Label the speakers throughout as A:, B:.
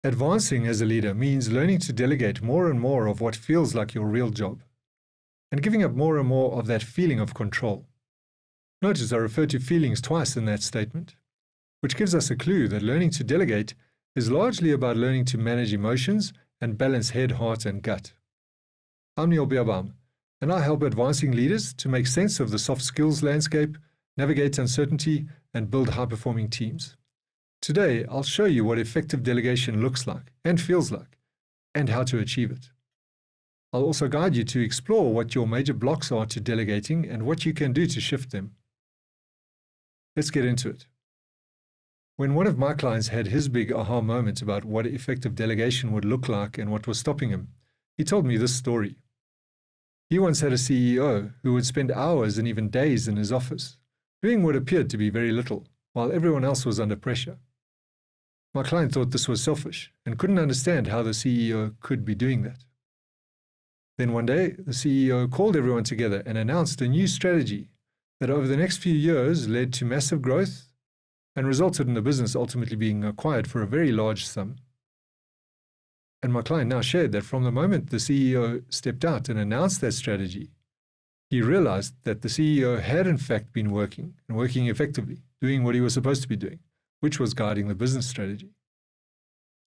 A: Advancing as a leader means learning to delegate more and more of what feels like your real job, and giving up more and more of that feeling of control. Notice I refer to feelings twice in that statement, which gives us a clue that learning to delegate is largely about learning to manage emotions and balance head, heart, and gut. I'm Neil Biabam, and I help advancing leaders to make sense of the soft skills landscape, navigate uncertainty, and build high-performing teams. Today, I'll show you what effective delegation looks like and feels like, and how to achieve it. I'll also guide you to explore what your major blocks are to delegating and what you can do to shift them. Let's get into it. When one of my clients had his big aha moment about what effective delegation would look like and what was stopping him, he told me this story. He once had a CEO who would spend hours and even days in his office, doing what appeared to be very little, while everyone else was under pressure. My client thought this was selfish and couldn't understand how the CEO could be doing that. Then one day, the CEO called everyone together and announced a new strategy that over the next few years led to massive growth and resulted in the business ultimately being acquired for a very large sum. And my client now shared that from the moment the CEO stepped out and announced that strategy, he realized that the CEO had in fact been working effectively, doing what he was supposed to be doing, which was guiding the business strategy.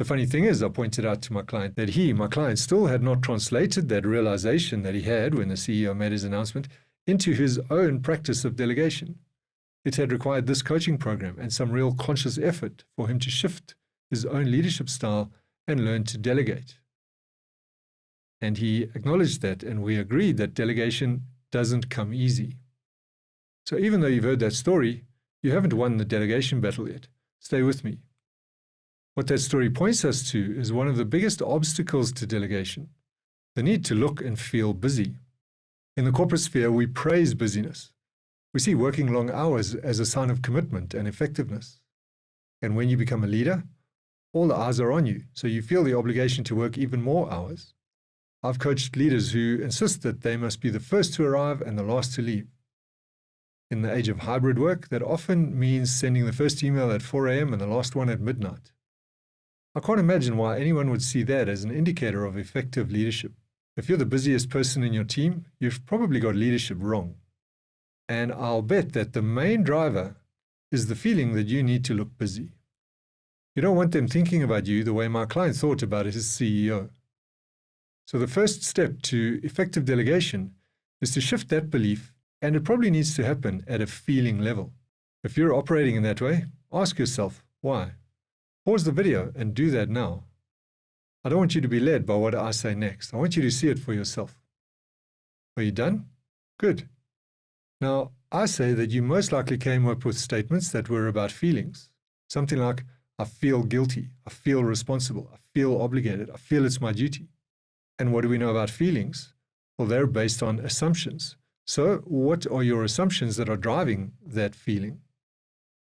A: The funny thing is, I pointed out to my client that my client, still had not translated that realization that he had when the CEO made his announcement into his own practice of delegation. It had required this coaching program and some real conscious effort for him to shift his own leadership style and learn to delegate. And he acknowledged that, and we agreed that delegation doesn't come easy. So even though you've heard that story, you haven't won the delegation battle yet. Stay with me. What that story points us to is one of the biggest obstacles to delegation, the need to look and feel busy. In the corporate sphere, we praise busyness. We see working long hours as a sign of commitment and effectiveness. And when you become a leader, all the eyes are on you, so you feel the obligation to work even more hours. I've coached leaders who insist that they must be the first to arrive and the last to leave. In the age of hybrid work, that often means sending the first email at 4 a.m. and the last one at midnight. I can't imagine why anyone would see that as an indicator of effective leadership. If you're the busiest person in your team, you've probably got leadership wrong. And I'll bet that the main driver is the feeling that you need to look busy. You don't want them thinking about you the way my client thought about his CEO. So the first step to effective delegation is to shift that belief, and it probably needs to happen at a feeling level. If you're operating in that way, ask yourself, why? Pause the video and do that now. I don't want you to be led by what I say next. I want you to see it for yourself. Are you done? Good. Now, I say that you most likely came up with statements that were about feelings. Something like, I feel guilty, I feel responsible, I feel obligated, I feel it's my duty. And what do we know about feelings? Well, they're based on assumptions. So what are your assumptions that are driving that feeling?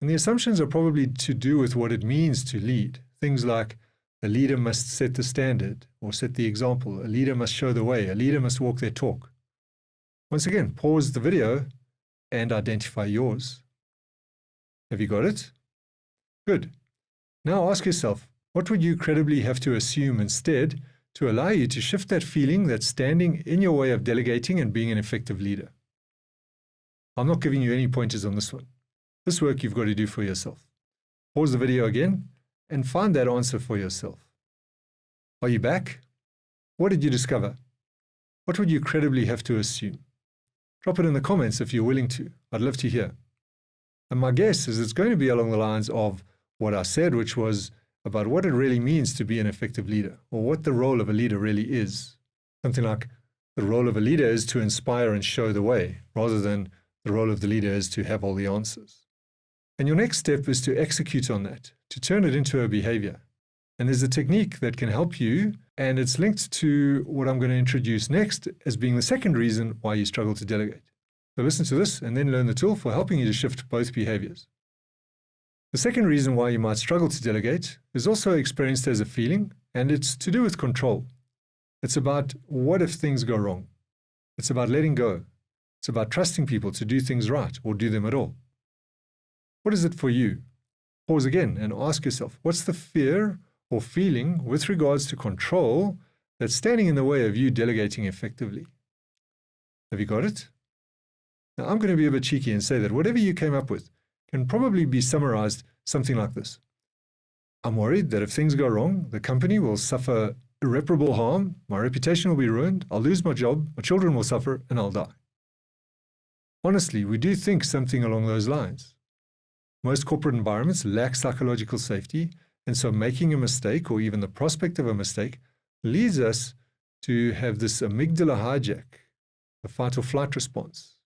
A: And the assumptions are probably to do with what it means to lead. Things like a leader must set the standard or set the example. A leader must show the way. A leader must walk their talk. Once again, pause the video and identify yours. Have you got it? Good. Now ask yourself, what would you credibly have to assume instead to allow you to shift that feeling that's standing in your way of delegating and being an effective leader? I'm not giving you any pointers on this one. This work you've got to do for yourself. Pause the video again and find that answer for yourself. Are you back? What did you discover? What would you credibly have to assume? Drop it in the comments if you're willing to. I'd love to hear. And my guess is it's going to be along the lines of what I said, which was about what it really means to be an effective leader, or what the role of a leader really is. Something like, the role of a leader is to inspire and show the way, rather than the role of the leader is to have all the answers. And your next step is to execute on that, to turn it into a behavior. And there's a technique that can help you, and it's linked to what I'm going to introduce next as being the second reason why you struggle to delegate. So listen to this and then learn the tool for helping you to shift both behaviors. The second reason why you might struggle to delegate is also experienced as a feeling, and it's to do with control. It's about what if things go wrong. It's about letting go. It's about trusting people to do things right or do them at all. What is it for you? Pause again and ask yourself, what's the fear or feeling with regards to control that's standing in the way of you delegating effectively. Have you got it? Now, I'm going to be a bit cheeky and say that whatever you came up with can probably be summarized something like this. I'm worried that if things go wrong, the company will suffer irreparable harm, my reputation will be ruined, I'll lose my job, my children will suffer, and I'll die. Honestly, we do think something along those lines. Most corporate environments lack psychological safety, and so making a mistake, or even the prospect of a mistake, leads us to have this amygdala hijack, the fight or flight response.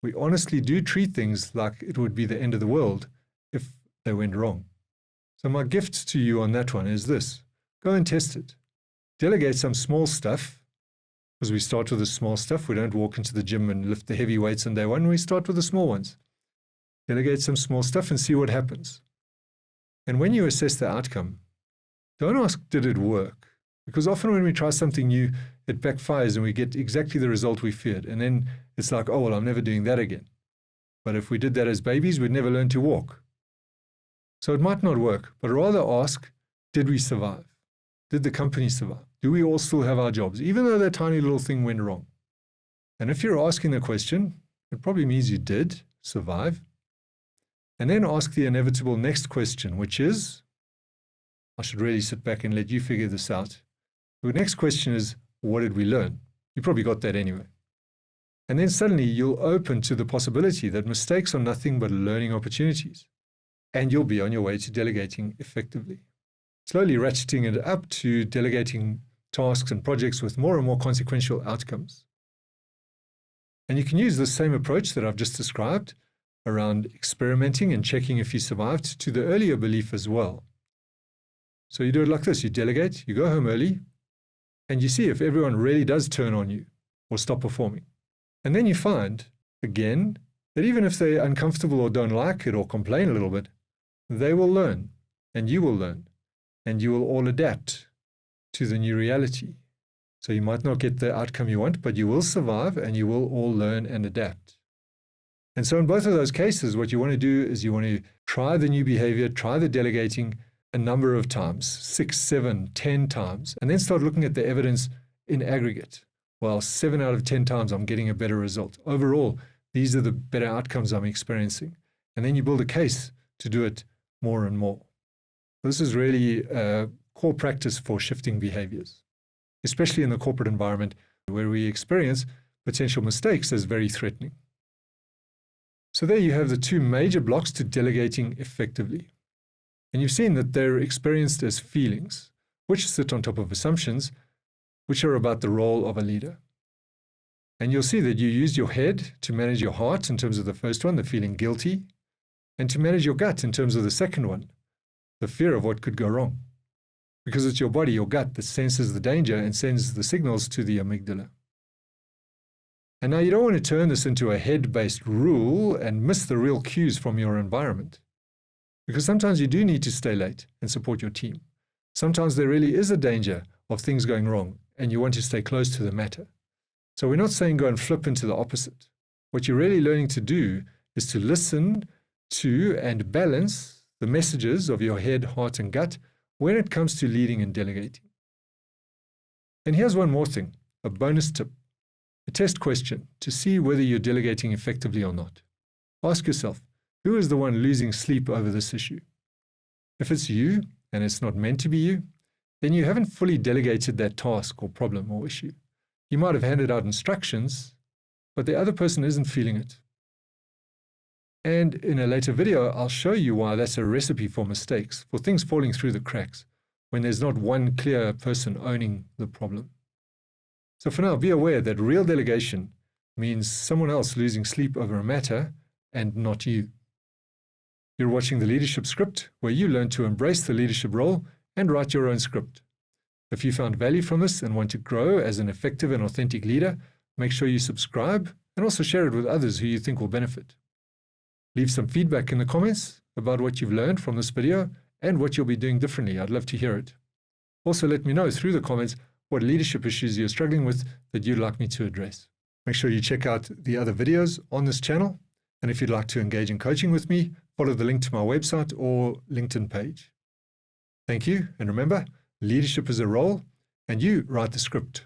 A: We honestly do treat things like it would be the end of the world if they went wrong. So my gift to you on that one is this. Go and test it. Delegate some small stuff, because we start with the small stuff. We don't walk into the gym and lift the heavy weights on day one. We start with the small ones. Delegate some small stuff and see what happens. And when you assess the outcome, don't ask, did it work? Because often when we try something new, it backfires and we get exactly the result we feared. And then it's like, oh, well, I'm never doing that again. But if we did that as babies, we'd never learn to walk. So it might not work, but rather ask, did we survive? Did the company survive? Do we all still have our jobs, even though that tiny little thing went wrong? And if you're asking the question, it probably means you did survive. And then ask the inevitable next question, which is, I should really sit back and let you figure this out. The next question is, what did we learn? You probably got that anyway. And then suddenly you'll open to the possibility that mistakes are nothing but learning opportunities. And you'll be on your way to delegating effectively. Slowly ratcheting it up to delegating tasks and projects with more and more consequential outcomes. And you can use the same approach that I've just described around experimenting and checking if you survived to the earlier belief as well. So you do it like this. You delegate, you go home early, and you see if everyone really does turn on you or stop performing. And then you find, again, that even if they're uncomfortable or don't like it or complain a little bit, they will learn, and you will learn, and you will all adapt to the new reality. So you might not get the outcome you want, but you will survive, and you will all learn and adapt. And so in both of those cases, what you want to do is you want to try the new behavior, try the delegating a number of times, 6, 7, 10 times, and then start looking at the evidence in aggregate. Well, 7 out of 10 times I'm getting a better result. Overall, these are the better outcomes I'm experiencing. And then you build a case to do it more and more. This is really a core practice for shifting behaviors, especially in the corporate environment where we experience potential mistakes as very threatening. So there you have the two major blocks to delegating effectively. And you've seen that they're experienced as feelings, which sit on top of assumptions, which are about the role of a leader. And you'll see that you use your head to manage your heart in terms of the first one, the feeling guilty, and to manage your gut in terms of the second one, the fear of what could go wrong. Because it's your body, your gut, that senses the danger and sends the signals to the amygdala. And now you don't want to turn this into a head-based rule and miss the real cues from your environment. Because sometimes you do need to stay late and support your team. Sometimes there really is a danger of things going wrong and you want to stay close to the matter. So we're not saying go and flip into the opposite. What you're really learning to do is to listen to and balance the messages of your head, heart, and gut when it comes to leading and delegating. And here's one more thing, a bonus tip, a test question to see whether you're delegating effectively or not. Ask yourself, who is the one losing sleep over this issue? If it's you, and it's not meant to be you, then you haven't fully delegated that task or problem or issue. You might have handed out instructions, but the other person isn't feeling it. And in a later video, I'll show you why that's a recipe for mistakes, for things falling through the cracks, when there's not one clear person owning the problem. So for now, be aware that real delegation means someone else losing sleep over a matter and not you. You're watching the Leadership Script, where you learn to embrace the leadership role and write your own script. If you found value from this and want to grow as an effective and authentic leader, make sure you subscribe and also share it with others who you think will benefit. Leave some feedback in the comments about what you've learned from this video and what you'll be doing differently. I'd love to hear it. Also, let me know through the comments what leadership issues you're struggling with that you'd like me to address. Make sure you check out the other videos on this channel. And if you'd like to engage in coaching with me, follow the link to my website or LinkedIn page. Thank you, and remember, leadership is a role, and you write the script.